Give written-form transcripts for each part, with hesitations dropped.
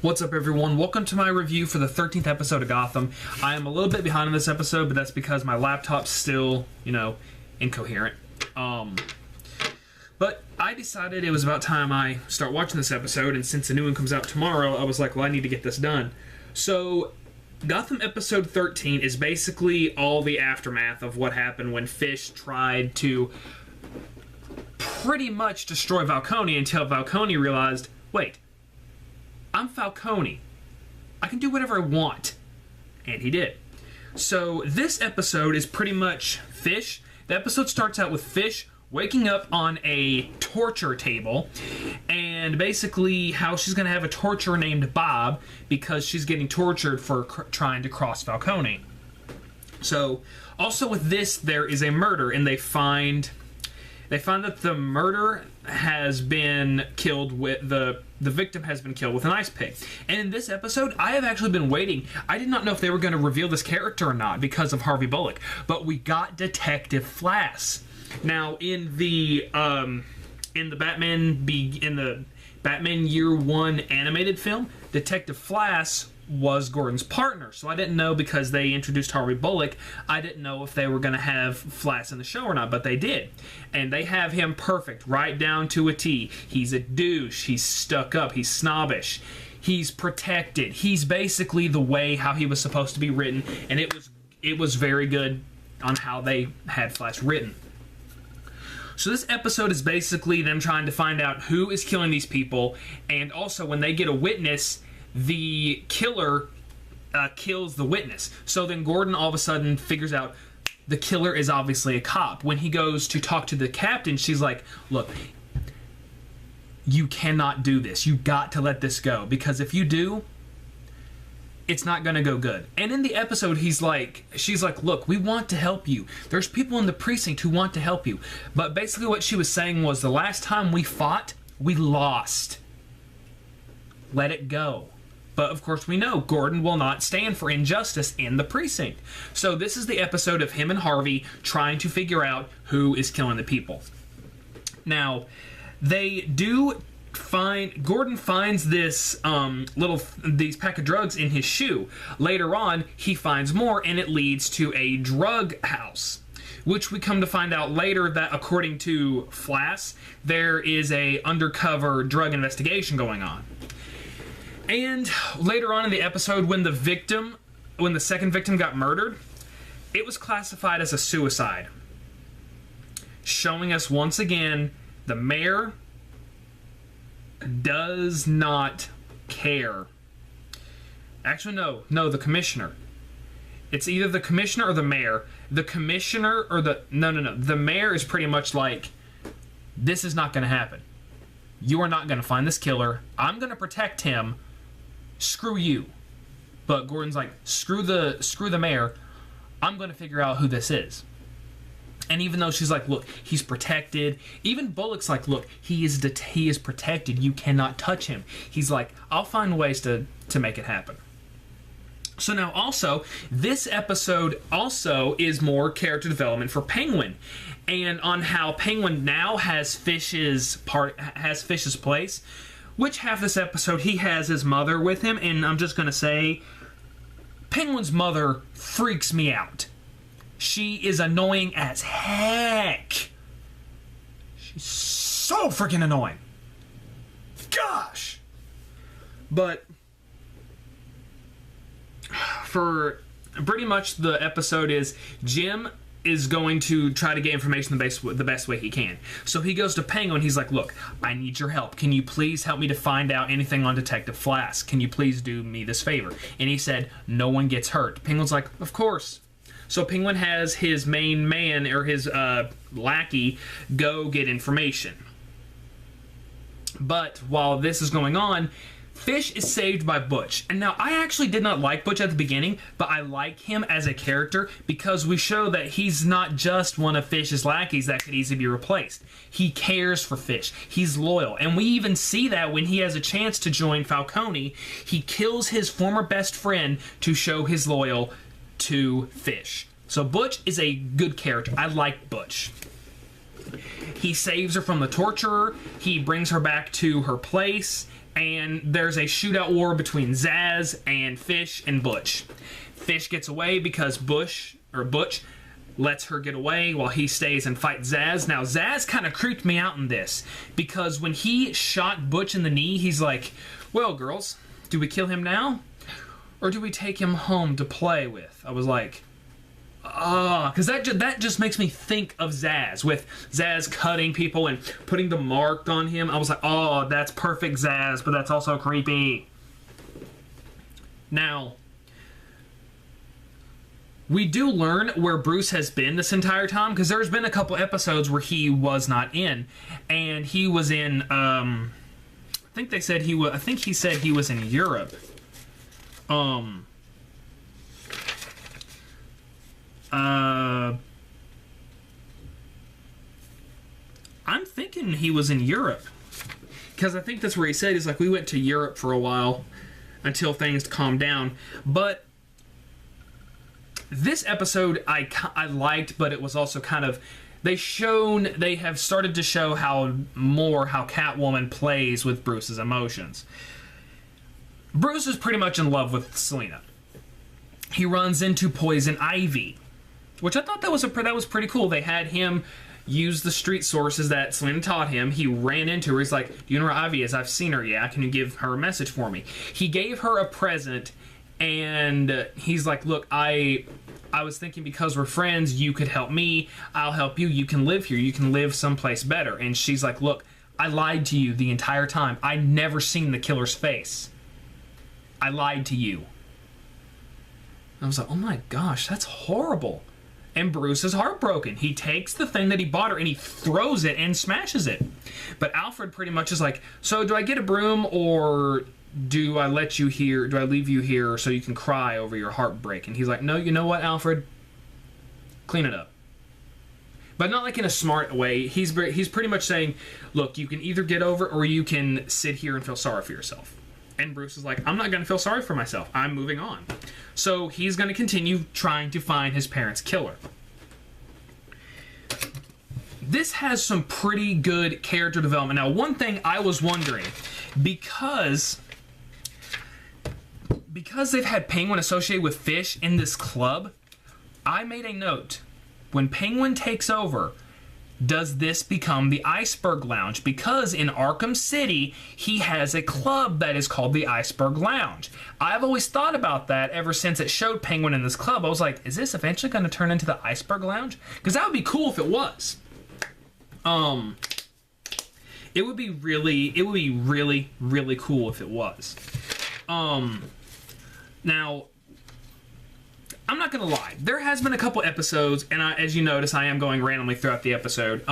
What's up, everyone? Welcome to my review for the 13th episode of Gotham. I am a little bit behind on this episode, but that's because my laptop's still, incoherent. But I decided it was about time I start watching this episode, and since the new one comes out tomorrow, I was like, well, I need to get this done. So, Gotham episode 13 is basically all the aftermath of what happened when Fish tried to pretty much destroy Falcone until Falcone realized, wait, I'm Falcone. I can do whatever I want. And he did. So this episode is pretty much Fish. The episode starts out with Fish waking up on a torture table, and basically how she's going to have a torturer named Bob because she's getting tortured for trying to cross Falcone. So also with this, there is a murder, and they find that the murder has been killed with the victim has been killed with an ice pick. And in this episode, I have actually been waiting. I did not know if they were going to reveal this character or not because of Harvey Bullock, but we got Detective Flass. Now in the Batman Year One animated film, Detective Flass was Gordon's partner, so I didn't know, because they introduced Harvey Bullock, I didn't know if they were going to have Flass in the show or not, but they did. And they have him perfect, right down to a T. He's a douche, he's stuck up, he's snobbish, he's protected, he's basically the way how he was supposed to be written, and it was very good on how they had Flass written. So this episode is basically them trying to find out who is killing these people, and also when they get a witness, the killer kills the witness. So then Gordon all of a sudden figures out the killer is obviously a cop. When he goes to talk to the captain, she's like, look, you cannot do this. You got to let this go, because if you do, it's not going to go good. And in the episode, she's like, look, we want to help you. There's people in the precinct who want to help you. But basically what she was saying was, the last time we fought, we lost. Let it go. But of course we know Gordon will not stand for injustice in the precinct. So this is the episode of him and Harvey trying to figure out who is killing the people. Now, Gordon finds this these pack of drugs in his shoe. Later on, he finds more, and it leads to a drug house, which we come to find out later that, according to Flass, there is a undercover drug investigation going on. And later on in the episode, when the second victim got murdered, it was classified as a suicide, showing us once again the mayor does not care. Actually, no, the commissioner. It's either the commissioner or the mayor. The commissioner or the mayor is pretty much like, this is not going to happen. You are not going to find this killer. I'm going to protect him. Screw you. But Gordon's like, screw the mayor. I'm going to figure out who this is. And even though she's like, look, he's protected. Even Bullock's like, look, he is protected. You cannot touch him. He's like, I'll find ways to make it happen. So now also, this episode also is more character development for Penguin, and on how Penguin now has Fish's place. Which half this episode he has his mother with him, and I'm just gonna say, Penguin's mother freaks me out. She is annoying as heck. She's so freaking annoying. Gosh. But for pretty much the episode is Jim is going to try to get information the best way he can. So he goes to Penguin. He's like, look, I need your help. Can you please help me to find out anything on Detective Flass? Can you please do me this favor? And he said, no one gets hurt. Penguin's like, of course. So Penguin has his main man, or his lackey, go get information. But while this is going on, Fish is saved by Butch. And now, I actually did not like Butch at the beginning, but I like him as a character because we show that he's not just one of Fish's lackeys that could easily be replaced. He cares for Fish. He's loyal. And we even see that when he has a chance to join Falcone, he kills his former best friend to show his loyal to Fish. So Butch is a good character. I like Butch. He saves her from the torturer. He brings her back to her place. and there's a shootout war between Zsasz and Fish and Butch. Fish gets away because Butch lets her get away while he stays and fights Zsasz. Now, Zsasz kind of creeped me out in this, because when he shot Butch in the knee, he's like, well, girls, do we kill him now? Or do we take him home to play with? I was like, because that just makes me think of Zsasz, with Zsasz cutting people and putting the mark on him. I was like, oh, that's perfect Zsasz, but that's also creepy. Now, we do learn where Bruce has been this entire time, because there's been a couple episodes where he was not in, and he was in, I think he said he was in Europe. I'm thinking he was in Europe, because I think that's where he said, he's like, we went to Europe for a while until things calmed down. But this episode I liked, but it was also kind of, they have started to show how Catwoman plays with Bruce's emotions. Bruce is pretty much in love with Selina. He runs into Poison Ivy, which I thought that was pretty cool. They had him use the street sources that Selina taught him. He ran into her. He's like, do you know where Ivy is? I've seen her. Yeah, can you give her a message for me? He gave her a present, and he's like, look, I was thinking, because we're friends, you could help me. I'll help you. You can live here. You can live someplace better. And she's like, look, I lied to you the entire time. I never seen the killer's face. I lied to you. I was like, oh my gosh, that's horrible. And Bruce is heartbroken. He takes the thing that he bought her and he throws it and smashes it. But Alfred pretty much is like, so do I get a broom, or do I let you here? Do I leave you here so you can cry over your heartbreak? And he's like, no, you know what, Alfred? Clean it up. But not like in a smart way. He's pretty much saying, look, you can either get over, or you can sit here and feel sorry for yourself. And Bruce is like, I'm not going to feel sorry for myself. I'm moving on. So he's going to continue trying to find his parents' killer. This has some pretty good character development. Now, one thing I was wondering, because they've had Penguin associated with Fish in this club, I made a note. When Penguin takes over, does this become the Iceberg Lounge? Because in Arkham City, he has a club that is called the Iceberg Lounge. I've always thought about that ever since it showed Penguin in this club. I was like, is this eventually going to turn into the Iceberg Lounge? Because that would be cool if it was. It would be really, really cool if it was. Now, I'm not gonna lie, there has been a couple episodes, and as you notice, I am going randomly throughout the episode.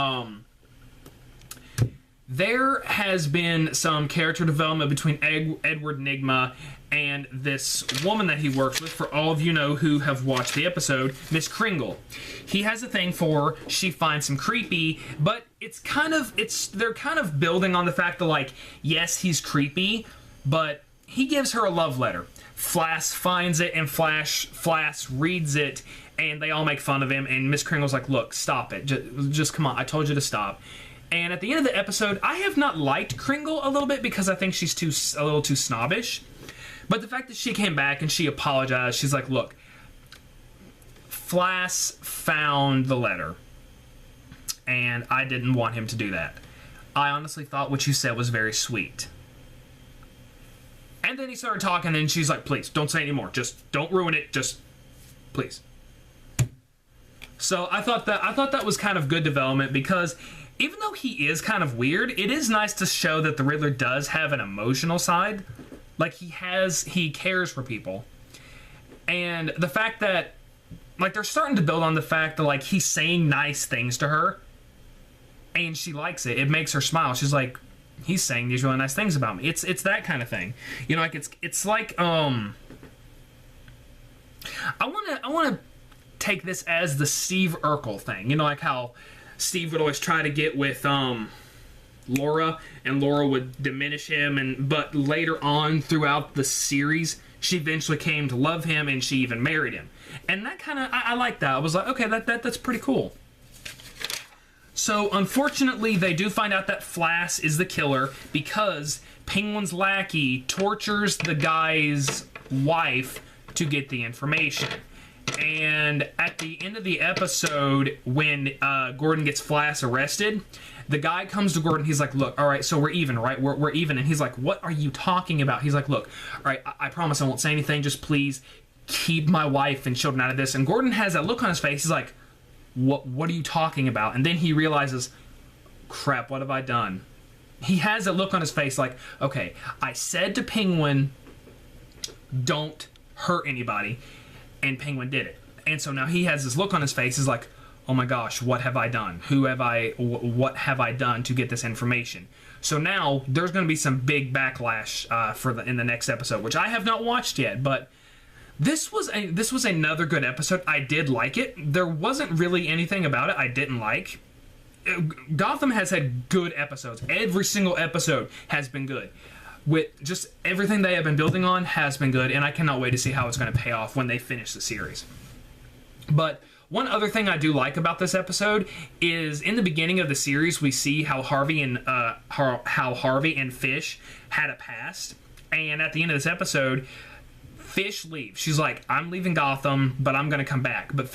There has been some character development between Edward Nygma and this woman that he works with. For all of you know who have watched the episode, Miss Kringle. He has a thing for her. She finds him creepy, but they're kind of building on the fact that, like, yes, he's creepy, but he gives her a love letter. Flass finds it, and Flass reads it, and they all make fun of him, and Miss Kringle's like, look, stop it. Just come on, I told you to stop. And at the end of the episode, I have not liked Kringle a little bit, because I think she's a little too snobbish. But the fact that she came back and she apologized, she's like, look, Flass found the letter, and I didn't want him to do that. I honestly thought what you said was very sweet. And then he started talking, and she's like, please, don't say anymore. Just don't ruin it. Just, please. So I thought that was kind of good development, because even though he is kind of weird, it is nice to show that the Riddler does have an emotional side. Like, he cares for people. And the fact that, like, they're starting to build on the fact that, like, he's saying nice things to her, and she likes it. It makes her smile. She's like, he's saying these really nice things about me. It's that kind of thing. You know, like, it's like, I want to take this as the Steve Urkel thing. You know, like how Steve would always try to get with, Laura, and Laura would diminish him, but later on throughout the series, she eventually came to love him, and she even married him. And that kind of, I like that. I was like, okay, that's pretty cool. So, unfortunately, they do find out that Flass is the killer, because Penguin's lackey tortures the guy's wife to get the information. And at the end of the episode, when Gordon gets Flash arrested, the guy comes to Gordon. He's like, look, all right, so we're even, right? We're even. And he's like, what are you talking about? He's like, look, all right, I promise I won't say anything. Just please keep my wife and children out of this. And Gordon has that look on his face. He's like, what are you talking about? And then he realizes, crap, what have I done? He has that look on his face like, okay, I said to Penguin, don't hurt anybody. And Penguin did it. And so now he has this look on his face. He's like, oh my gosh, what have I done? What have I done to get this information? So now there's going to be some big backlash in the next episode, which I have not watched yet. But this was another good episode. I did like it. There wasn't really anything about it I didn't like. Gotham has had good episodes. Every single episode has been good. With just everything they have been building on has been good, and I cannot wait to see how it's going to pay off when they finish the series. But one other thing I do like about this episode is in the beginning of the series we see how Harvey and Fish had a past, and at the end of this episode, Fish leaves. She's like, I'm leaving Gotham, but I'm going to come back. But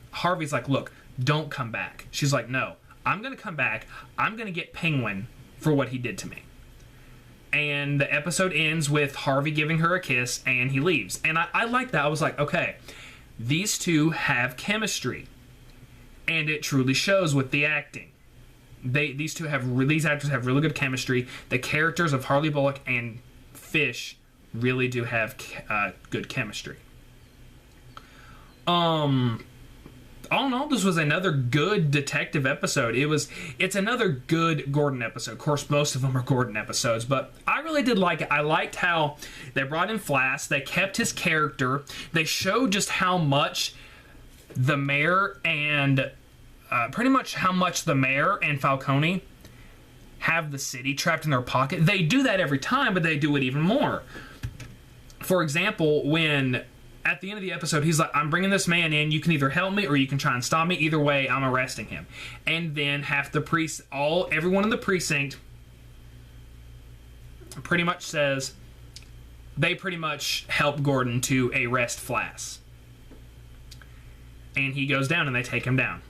Harvey's like, look, don't come back. She's like, no, I'm going to come back. I'm going to get Penguin for what he did to me. And the episode ends with Harvey giving her a kiss, and he leaves. And I like that. I was like, okay, these two have chemistry. And it truly shows with the acting. These actors have really good chemistry. The characters of Harley Bullock and Fish really do have good chemistry. All in all, this was another good detective episode. It's another good Gordon episode. Of course, most of them are Gordon episodes, but I really did like it. I liked how they brought in Flash. They kept his character. They showed just how much the mayor and Falcone have the city trapped in their pocket. They do that every time, but they do it even more. For example, when at the end of the episode, he's like, I'm bringing this man in. You can either help me or you can try and stop me. Either way, I'm arresting him. And then everyone in the precinct pretty much says they pretty much help Gordon to arrest Flash. And he goes down and they take him down.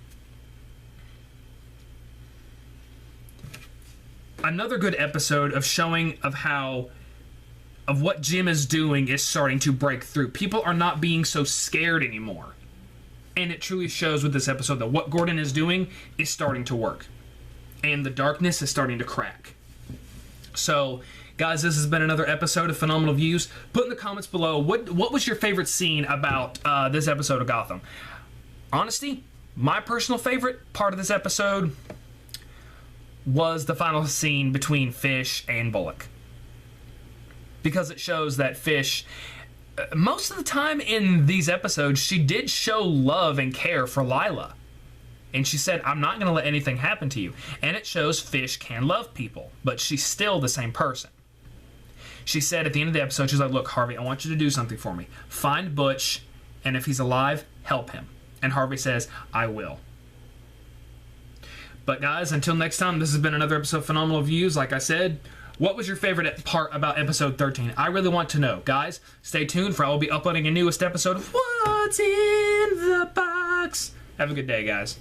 Another good episode of showing of what Jim is doing is starting to break through. People are not being so scared anymore. And it truly shows with this episode that what Gordon is doing is starting to work. And the darkness is starting to crack. So, guys, this has been another episode of Phenonminal Views. Put in the comments below, what was your favorite scene about this episode of Gotham? Honestly, my personal favorite part of this episode was the final scene between Fish and Bullock. Because it shows that Fish, most of the time in these episodes, she did show love and care for Lila. And she said, I'm not going to let anything happen to you. And it shows Fish can love people, but she's still the same person. She said at the end of the episode, she's like, look, Harvey, I want you to do something for me. Find Butch, and if he's alive, help him. And Harvey says, I will. But guys, until next time, this has been another episode of Phenonminal Views. Like I said, what was your favorite part about episode 13? I really want to know. Guys, stay tuned for I will be uploading a newest episode of What's in the Box. Have a good day, guys.